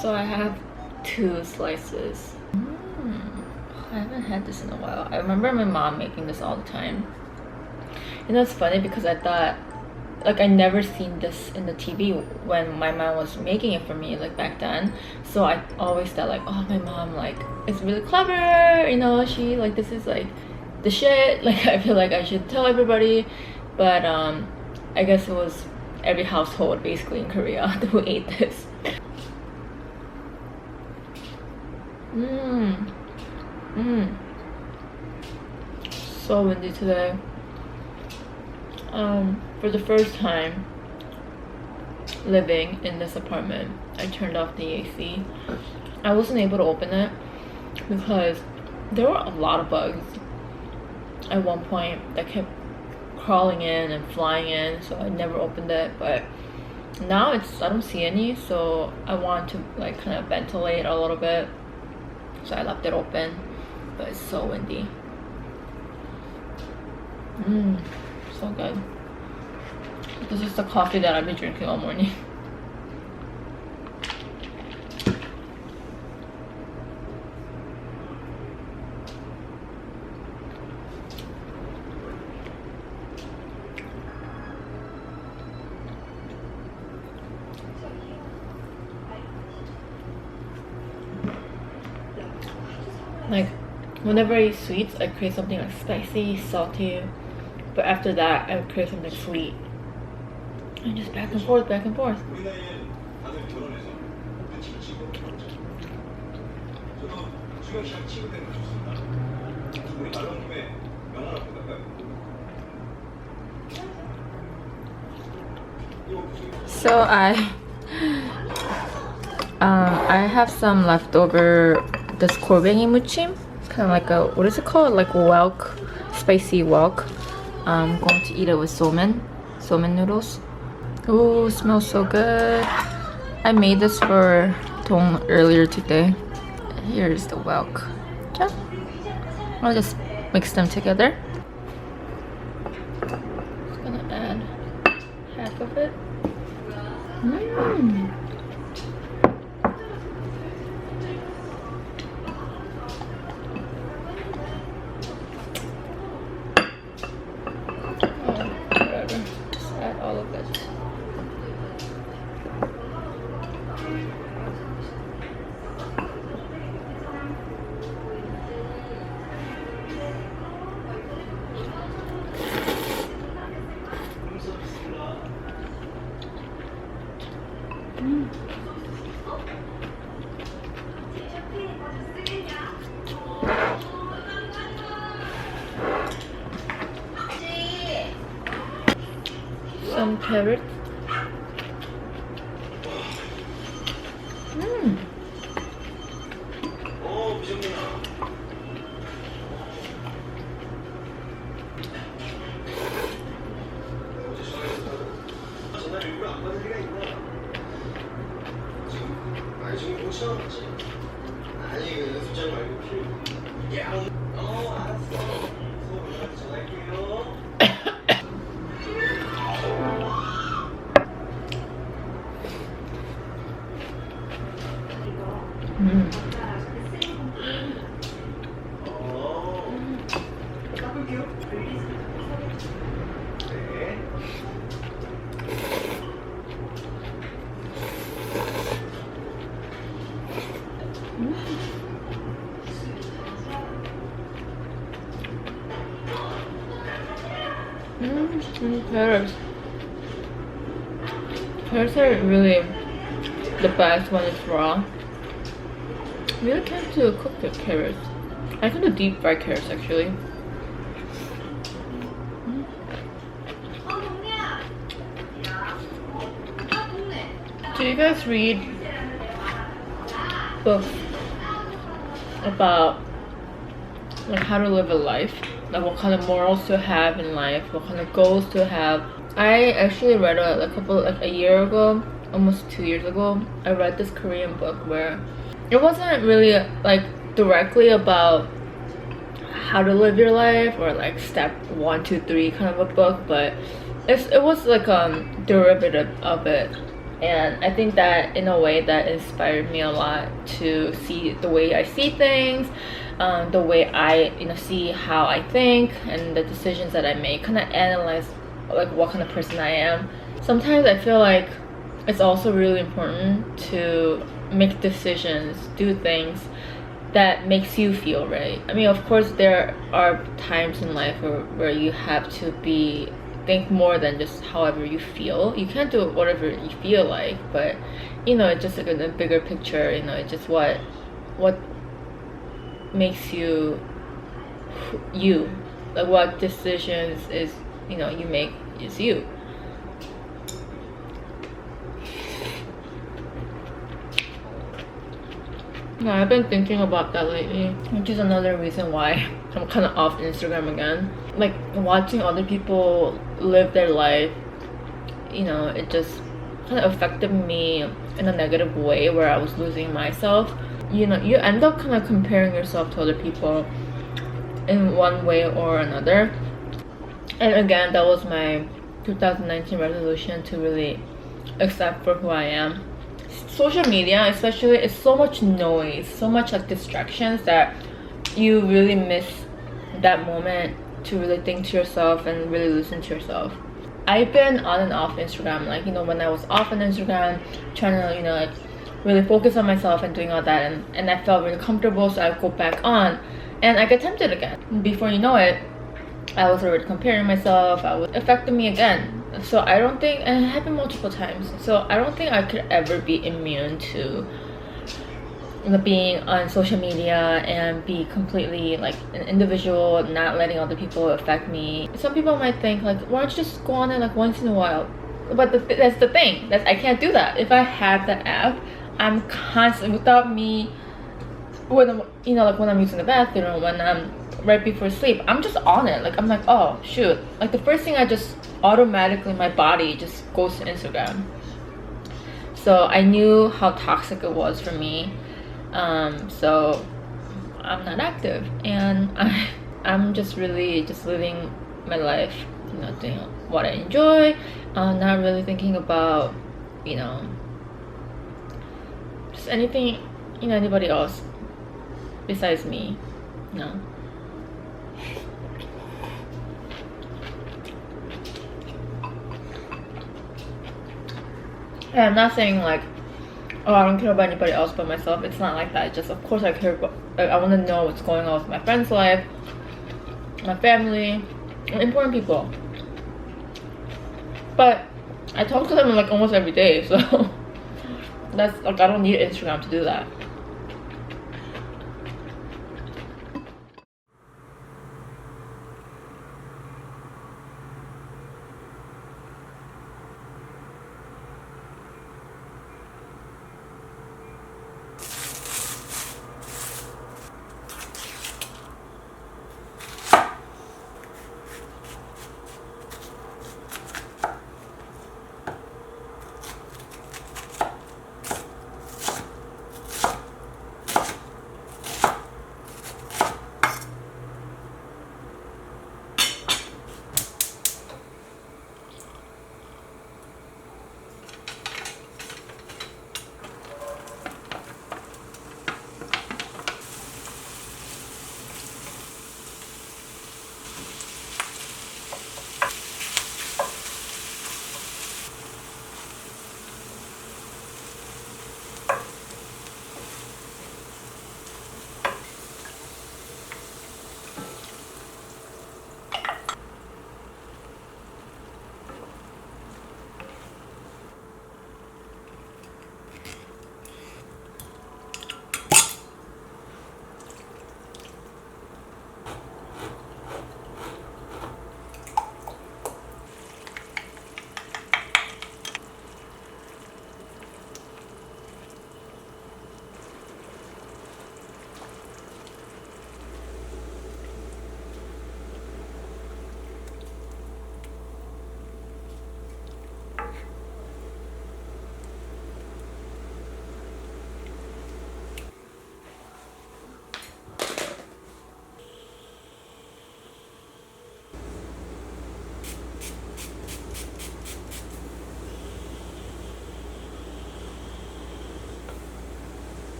So I have 2 slices. I haven't had this in a while. I remember my mom making this all the time. You know, it's funny because I thought, like, I never seen this in the TV when my mom was making it for me, like, back then. So I always thought, like, oh, my mom, like, is really clever, you know, she, like, this is, like, the shit. Like, I feel like I should tell everybody. But I guess it was every household basically in Korea who ate this. So windy today. For the first time living in this apartment, I turned off the AC. I wasn't able to open it because there were a lot of bugs at one point that kept crawling in and flying in, so I never opened it. But now I don't see any, so I want to, like, kind of ventilate a little bit, so I left it open. But it's so windy. So good. This is the coffee that I've been drinking all morning. Like, whenever I eat sweets, I crave something like spicy, salty. But after that, I would crave something sweet. And just back and forth, back and forth. So I have some leftover this 골뱅이 무침. It's kind of like a, what is it called? Like wok, spicy wok. I'm going to eat it with somen noodles. Ooh, smells so good. I made this for Dong earlier today. Here's the wok. I'll just mix them together. Just gonna add half of it. Some carrots. Carrots. Carrots are really the best when it's raw. I really can't do cook the carrots. I can do deep fried carrots actually. Do you guys read books about like how to live a life? Like what kind of morals to have in life, what kind of goals to have? I actually read a year ago, almost 2 years ago, I read this Korean book where it wasn't really like directly about how to live your life or like step 1, 2, 3 kind of a book, but it was like derivative of it. And I think that in a way that inspired me a lot to see the way I see things, the way I see how I think and the decisions that I make, kind of analyze like what kind of person I am. Sometimes I feel like it's also really important to make decisions, do things that makes you feel right. I mean, of course there are times in life where you have to think more than just however you feel. You can't do whatever you feel like, but it's just like in the bigger picture, it's just what makes you like what decisions is you make is you. Yeah, I've been thinking about that lately, which is another reason why I'm kind of off Instagram again. Like watching other people live their life, it just kind of affected me in a negative way where I was losing myself. You end up kind of comparing yourself to other people in one way or another. And again, that was my 2019 resolution, to really accept for who I am. Social media especially is so much noise, so much like distractions, that you really miss that moment to really think to yourself and really listen to yourself. I've been on and off Instagram, like when I was off on Instagram trying to like really focus on myself and doing all that, and I felt really comfortable, so I go back on and I get tempted again. Before you know it, I was already comparing myself. It was affecting me again. So I don't think, and it happened multiple times, so I don't think I could ever be immune to being on social media and be completely like an individual, not letting other people affect me. Some people might think like, why don't you just go on it like once in a while? But that's the thing, I can't do that. If I have that app, I'm constantly, without me, when I'm like when I'm using the bathroom, when I'm right before sleep, I'm just on it. Like I'm like, oh shoot, like the first thing I just automatically, my body just goes to Instagram. So I knew how toxic it was for me. So I'm not active, and I'm just really just living my life, doing what I enjoy, not really thinking about just anything, anybody else besides me. And I'm not saying like, oh, I don't care about anybody else but myself. It's not like that. Just of course I care about, I want to know what's going on with my friend's life, my family, and important people. But I talk to them like almost every day, so that's like, I don't need Instagram to do that.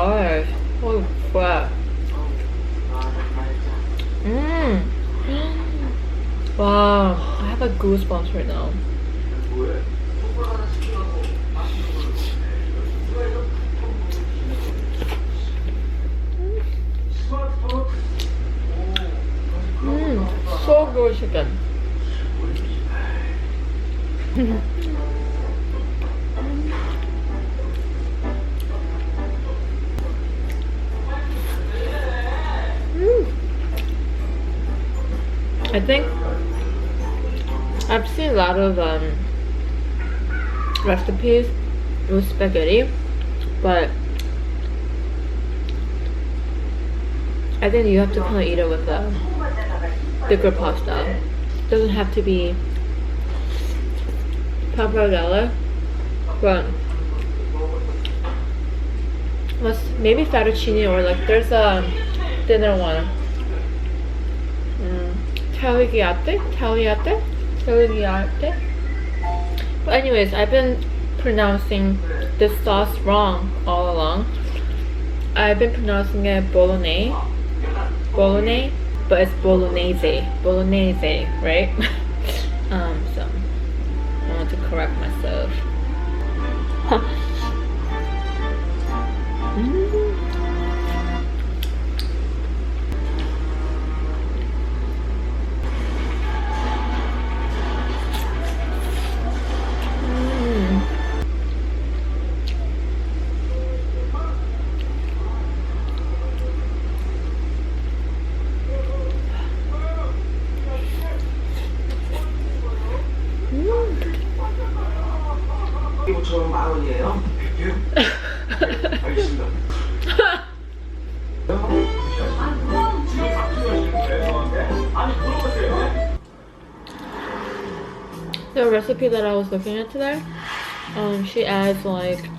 gosh. Holy crap. Wow. I have a goosebumps right now. So good chicken. I think I've seen a lot of recipes with spaghetti, but I think you have to kind of eat it with thicker pasta. It doesn't have to be pappardelle, but maybe fettuccine, or like there's a thinner one. Tagliate. But anyways, I've been pronouncing this sauce wrong all along. I've been pronouncing it bolognese, but it's bolognese, right? So I want to correct myself. The recipe that I was looking at today, she adds like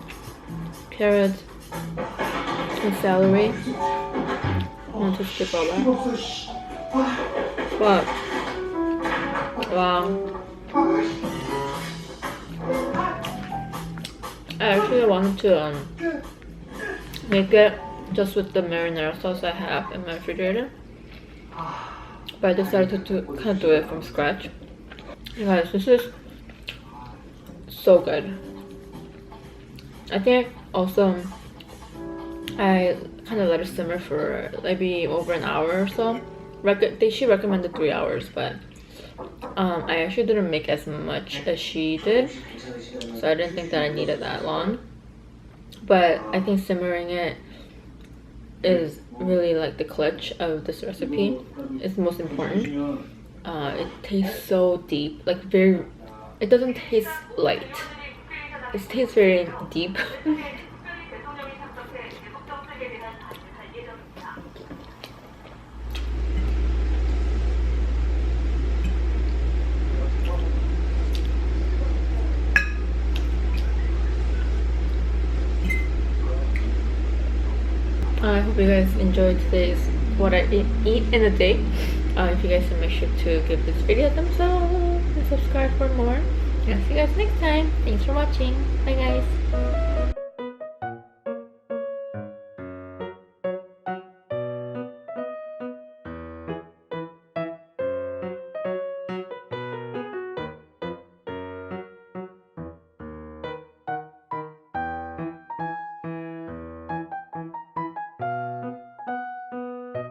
carrots and celery. I want to skip all that. But wow. I actually wanted to make it just with the marinara sauce I have in my refrigerator, but I decided to kind of do it from scratch. You guys, this is so good. I think also I kind of let it simmer for maybe over an hour or so. She recommended 3 hours, but I actually didn't make as much as she did, so I didn't think that I needed that long. But I think simmering it is really like the clutch of this recipe. It's most important. It tastes so deep, like it doesn't taste light. It tastes very deep. I hope you guys enjoyed today's what I eat in a day. If you guys can, make sure to give this video a thumbs up and subscribe for more. And I'll see you guys next time. Thanks for watching. Bye guys.